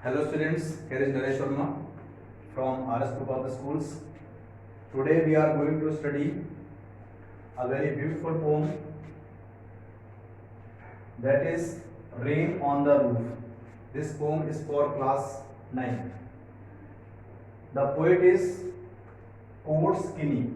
Hello students, here is Naresh Sharma from RS Group of Schools. Today we are going to study a very beautiful poem, that is Rain on the Roof. This poem is for class 9. The poet is Coates Kinney.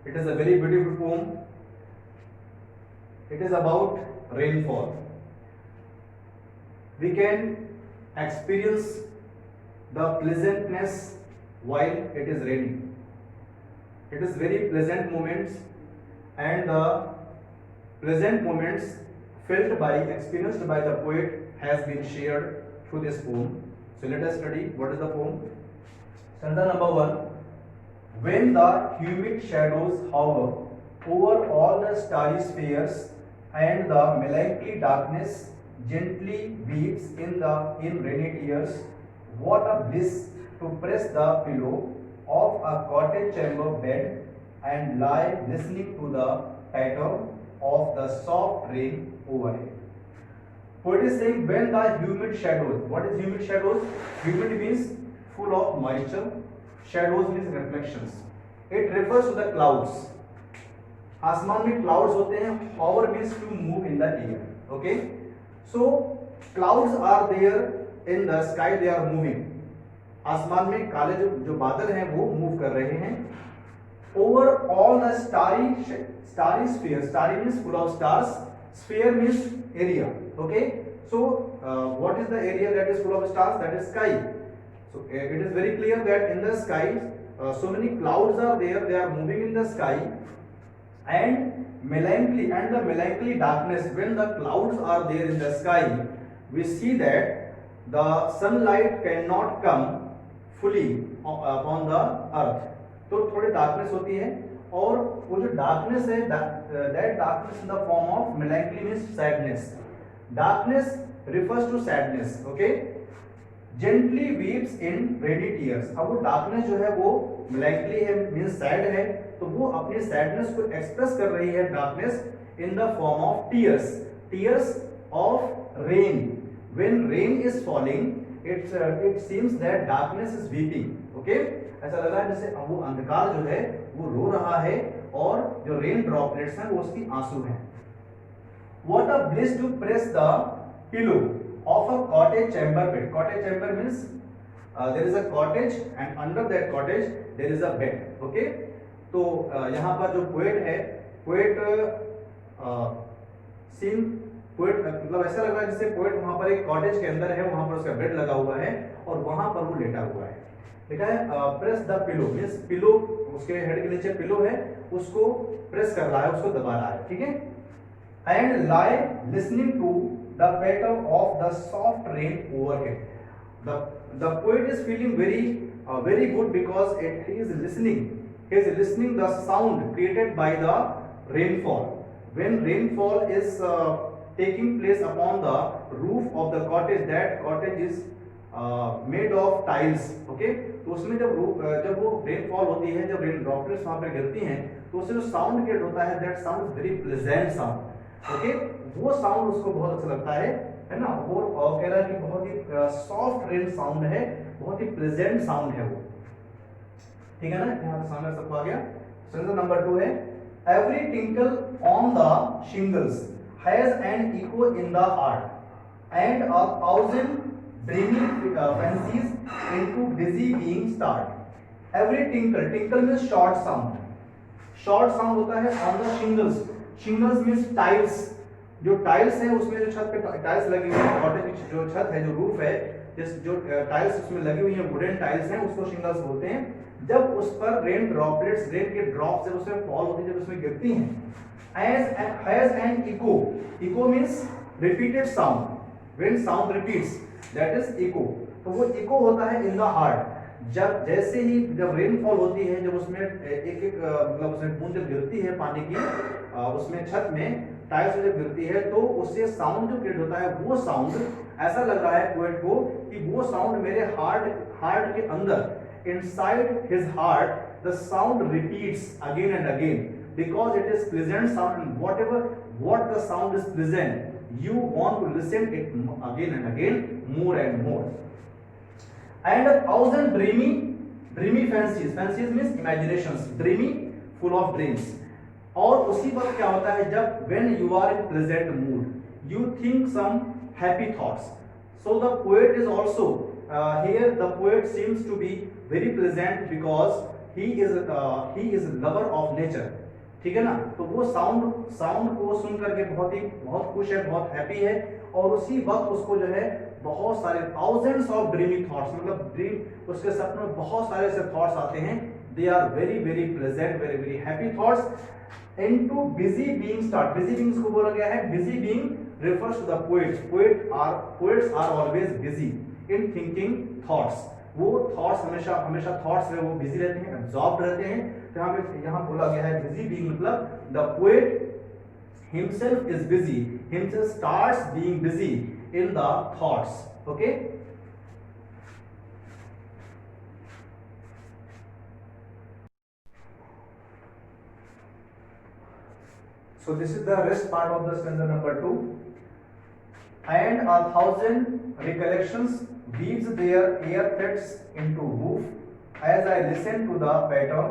It is a very beautiful poem. It is about rainfall. We can experience the pleasantness while it is raining. It is very pleasant moments, and the pleasant moments experienced by the poet has been shared through this poem. So let us study what is the poem. Stanza number 1. When the humid shadows hover over all the starry spheres, and the melancholy darkness gently weeps in rainy tears, what a bliss to press the pillow of a cottage chamber bed and lie listening to the patter of the soft rain overhead. Poet is saying when the humid shadows. What is humid shadows? Humid means full of moisture. Shadows means reflections. It refers to the clouds. आसमान में clouds होते हैं. Hover means to move in the air. Okay. So clouds are there in the sky. They are moving. आसमान में काले जो बादल हैं वो मूव कर रहे हैं. Over all the starry sphere. Starry means full of stars. Sphere means area. Okay. So what is the area that is full of stars? That is sky. So it is very clear that in the sky so many clouds are there. They are moving in the sky, and the melancholy darkness. When the clouds are there in the sky, we see that the sunlight cannot come fully upon the earth. तो थोड़ी darkness होती है, और वो जो darkness है, that darkness in the form of melancholy means sadness. Darkness refers to sadness. Okay. Gently weeps in rainy tears. अब वो darkness जो है वो melancholy है, means sad है, तो वो अपनी sadness को express कर रही है darkness in the form of tears. Tears of rain. When rain is falling, it seems that darkness is weeping. Okay? ऐसा लग रहा है जैसे वो अंधकार जो है वो रो रहा है, और जो rain droplets हैं वो उसकी आंसू हैं. What a bliss to press the pillow of a cottage chamber bed. Cottage chamber means there is a cottage, and under that cottage there is a bed. Okay. तो यहाँ पर जो पोएट है, पोएट मतलब ऐसा लग रहा है जैसे पोएट वहां पर एक कॉटेज के अंदर है, वहां पर उसका बेड लगा हुआ है और वहां पर वो लेटा हुआ है. लिखा है press the pillow, means pillow, उसके हेड के नीचे पिलो है, उसको प्रेस कर रहा है, उसको दबा रहा है. ठीक है. And lie listening to the patter of the soft rain overhead. The poet is feeling very good because he is listening the sound created by the rainfall. When rainfall is taking place upon the roof of the cottage, that cottage is made of tiles. Okay. तो उसमें जब वो rainfall होती है, जब rain droplets वहां पर गिरती हैं, तो उससे जो sound create होता है, that sound is very pleasant sound. Okay. वो साउंड उसको बहुत अच्छा लगता है ना. वो कह रहा है कि बहुत ही सॉफ्ट रेन साउंड है, बहुत ही प्लेजेंट साउंड है वो. ठीक है ना. यहाँ पे सामने सबको आ गया. सेंटेंस नंबर 2 है every tinkle on the shingles has an echo in the heart and a thousand dreaming fancies into busy being start. Every tinkle means short sound. Short sound होता है on the shingles. Shingles means tiles. जो tiles है उसमें जो छत पे tiles लगी हुई है, कॉटेज की जो छत है, जो रूफ है, जो टाइल्स उसमें लगी हुई है, वुडन टाइल्स हैं, उसको शिंगल्स बोलते हैं. जब उस पर रेन ड्रॉपलेट्स, रेन के ड्रॉप्स जब उसमें फॉल होती है, जब उसमें गिरती हैं, has an echo. Echo means repeated sound. When sound repeats, that is echo. तो वो इको होता है इन द हार्ट. जब रेनफॉल होती है, जब उसमें एक मतलब उसमें बूंद जब गिरती है पानी की, उसमें छत में टाइल्स जब गिरती है, तो उससे साउंड जो क्रिएट होता है, वो साउंड ऐसा लग रहा है पोएट को कि वो साउंड मेरे हार्ट के अंदर, inside his heart, the sound repeats again and again because it is pleasant sound. What the sound is pleasant, you want to listen it again and again, more and more. And 1,000 dreamy fancies means imaginations, dreamy full of dreams. और उसी वक्त क्या होता है, जब when you are in pleasant mood you think some happy thoughts. So the poet is also here the poet seems to be very pleasant because he is lover of nature. ठीक है ना, तो वो साउंड को सुन करके बहुत खुश है, बहुत हैप्पी है, और उसी वक्त उसको जो है बहुत सारे thousands of dreamy thoughts, मतलब ड्रीम उसके सपनों में बहुत सारे ऐसे थॉट्स आते हैं. They are very very pleasant, very very happy thoughts. Into busy being start. Busy beings को बोला गया है, busy being refers to the poets. Poets are always busy in thinking thoughts. वो थॉट्स हमेशा थॉट्स में वो बिजी रहते हैं, एब्जॉर्ब रहते हैं. तो यहाँ बोला गया है बिजी बीइंग मतलब the poet himself is busy, himself starts being busy in the thoughts. Okay, so this is the rest part of the stanza number 2. And 1,000 recollections weaves their air threads into woof as I listen to the patter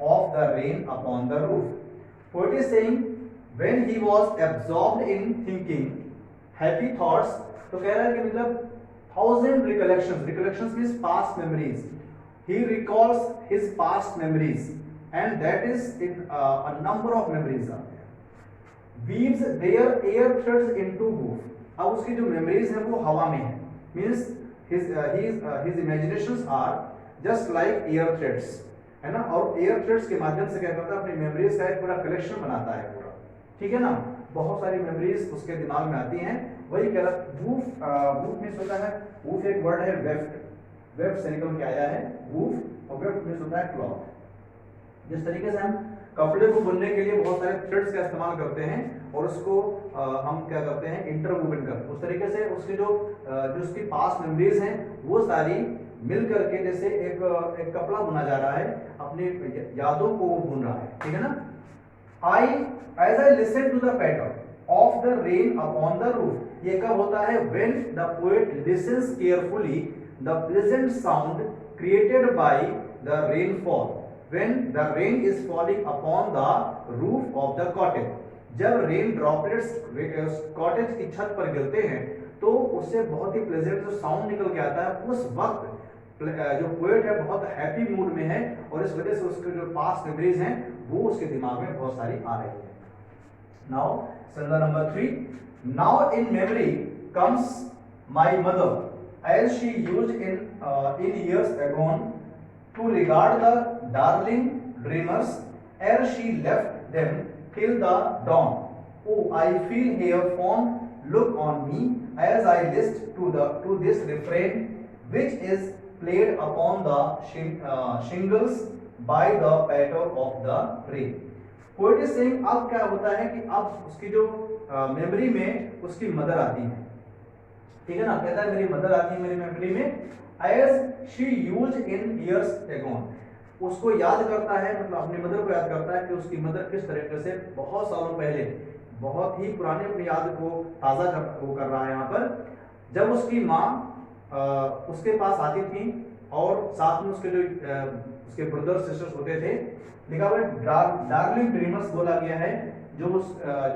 of the rain upon the roof. Poet is saying when he was absorbed in thinking happy thoughts, तो कह रहा है कि मतलब 1,000 recollections means past memories. He recalls his past memories and that is a number of memories are there. Weaves their air threads into woof. अब उसकी जो memories है वो हवा में है, means his imaginations are just like air threads, है ना. और एयर थ्रेड्स के माध्यम से क्या करता है, अपनी मेमोरीज का एक पूरा कलेक्शन बनाता है पूरा. ठीक है ना, बहुत सारी मेमोरीज उसके दिमाग में आती हैं. वही कह रहा वूफ मीन्स होता है, वूफ एक वर्ड है वेफ्ट से निकल के आया है वूफ, और वेफ्ट मीन्स होता है क्लॉथ. जिस तरीके से हम कपड़े को बुनने के लिए बहुत सारे थ्रेड्स का इस्तेमाल करते हैं और उसको हम क्या करते हैं, इंटरवूवन करते हैं, उस तरीके से उसकी जो उसकी पास्ट मेमोरीज हैं वो सारी मिल करके जैसे एक कपड़ा बुना जा रहा है, अपनी यादों को वो बुन रहा है. ठीक है ना. as I listen to the patter of the rain upon the roof, ये कब होता है, when the poet listens carefully the pleasant sound created by the rainfall when the rain is falling upon the roof of the cottage. जब rain droplets cottage की छत पर गिरते हैं तो उससे बहुत ही प्लेजेंट जो साउंड निकल के आता है, उस वक्त जो पोएट है बहुत हैप्पी मूड में है और इस वजह से उसके जो पास्ट मेमोरीज हैं वो उसके दिमाग में बहुत सारी आ रही है. Now stanza number 3. Now in memory comes my mother as she used in years agone to regard the darling dreamers ere she left them till the dawn. Oh, I feel her fond look on me as I listen to this refrain which is played upon the shingles by the patter of the rain. Poet is saying अब क्या होता है कि अब उसकी जो memory में उसकी मदर आती है. ठीक है ना, कहता है मेरी मदर आती है मेरी मेमोरी में, as she used in years agone. उसको याद करता है, मतलब अपनी मदर को याद करता है कि उसकी मदर किस तरीके से बहुत सालों पहले, बहुत ही पुराने अपनी याद को ताज़ा कर रहा है यहाँ पर, जब उसकी माँ उसके पास आती थी और साथ में उसके जो उसके ब्रदर सिस्टर्स होते थे. लिखा हुआ है डार्लिंग ड्रीमर्स बोला गया है, जो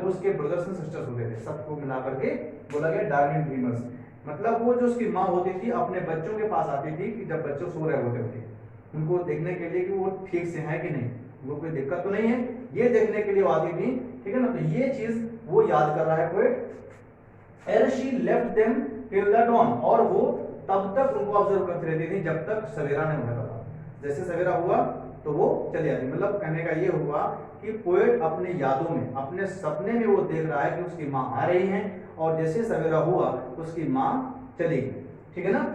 उसके ब्रदर्स एंड सिस्टर्स होते थे सबको मिला करके बोला गया डार्लिंग ड्रीमर्स. मतलब वो जो उसकी माँ होती थी अपने बच्चों के पास आती थी कि जब बच्चे सो रहे होते थे उनको देखने के लिए कि वो ठीक से है कि नहीं, वो कोई दिक्कत तो नहीं है, ये देखने के लिए वो आती थी. ठीक है ना, तो ये चीज वो याद कर रहा है poet. ere she left them till the dawn, और वो तब तक उनको ऑब्जर्व करती रहती थी जब तक सवेरा नहीं होता था. जैसे सवेरा हुआ तो वो चली जाती. मतलब कहने का ये हुआ कि पोएट अपने यादों में, अपने सपने में वो देख रहा है कि उसकी माँ आ रही है और जैसे सवेरा हुआ उसकी माँ चली गई. ठीक है ना.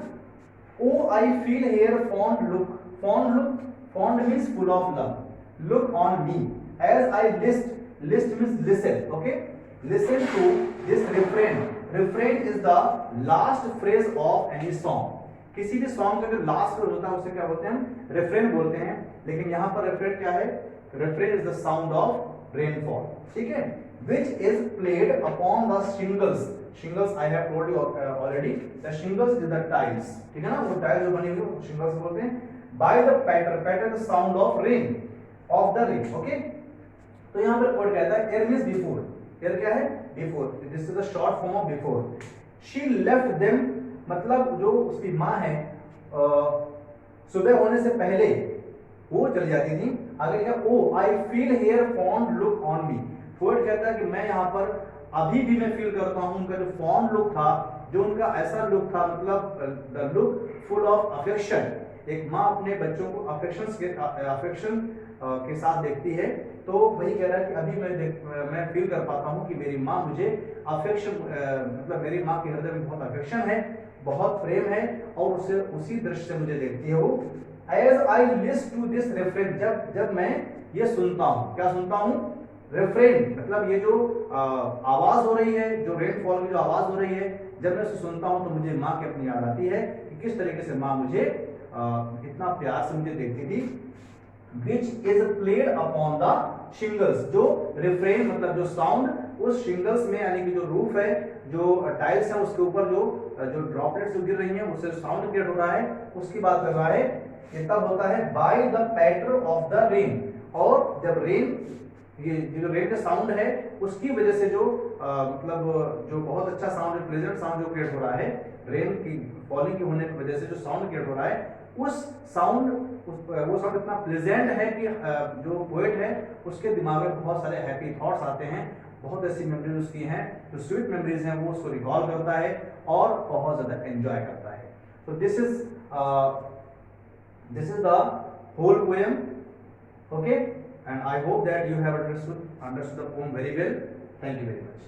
Oh, I feel here fond look. Fond means full of love. Look on me as I list means listen. Okay, listen to this refrain. Refrain is the last phrase of any song. किसी भी song का जो last phrase होता है उसे क्या बोलते हैं, रेफ्रेन बोलते हैं. लेकिन यहाँ पर रेफ्रेन क्या है, refrain is the sound of rainfall. ठीक है, which is played upon the shingles. Shingles I have told you already. The shingles is the tiles, ठीक है ना, वो टाइल्स जो बनी हुई है shingles बोलते हैं. By the patter the sound of rain, of the rain. Okay, तो यहाँ पर वर्ड कहता है air means before. Air क्या है? Before. This is the short form of before. She left them, मतलब जो उसकी माँ है सुबह होने से पहले वो चली जाती थी. आगे क्या? O I feel her fond look on me. Poet कहता है कि मैं यहाँ पर अभी भी मैं फील करता हूँ उनका जो फॉन्ड लुक था, जो उनका ऐसा लुक था, मतलब the look full of affection. एक माँ अपने बच्चों को अफेक्शन के साथ देखती है, तो वही कह रहा है कि अभी मैं फील कर पाता हूँ कि मेरी माँ मुझे अफेक्शन, मतलब मेरी माँ के हृदय में बहुत अफेक्शन है, बहुत प्रेम है, और उसे उसी दृष्टि से मुझे देखती है वो. As I listen to this reference, जब मैं ये सुनता हूँ, क्या सुनता हूँ? रेफरेन, मतलब ये जो आवाज हो रही है, जो रेनफॉल की जो आवाज हो रही है, जब मैं उसे सुनता हूँ तो मुझे माँ की अपनी याद आती है कि किस तरीके से माँ मुझे इतना प्यार से मुझे देखती थी. Which is played upon the shingles, जो रिफ्रेन मतलब जो साउंड उस शिंगल्स में, यानी कि जो रूफ है, जो टाइल्स है, उसके ऊपर जो ड्रॉपलेट्स गिर रही हैं, उससे साउंड क्रिएट हो रहा है, उसकी बात कर रहा है. ये तब होता है by the patter of the rain, और जब रेन, ये जो रेन का साउंड है उसकी वजह से जो मतलब जो बहुत अच्छा साउंड, प्लेजेंट साउंड जो क्रिएट हो रहा है, रेन की फॉलिंग की होने की वजह से जो साउंड क्रिएट हो रहा है, उस साउंड वो साउंड इतना प्लेजेंट है कि जो पोएट है उसके दिमाग में बहुत सारे हैप्पी थॉट्स आते हैं, बहुत ऐसी मेमोरीज उसकी हैं जो स्वीट मेमोरीज हैं, वो उसको रिकॉल करता है और बहुत ज्यादा एंजॉय करता है. तो this is the whole poem. Okay, and I hope that you have understood the poem very well. Thank you very much.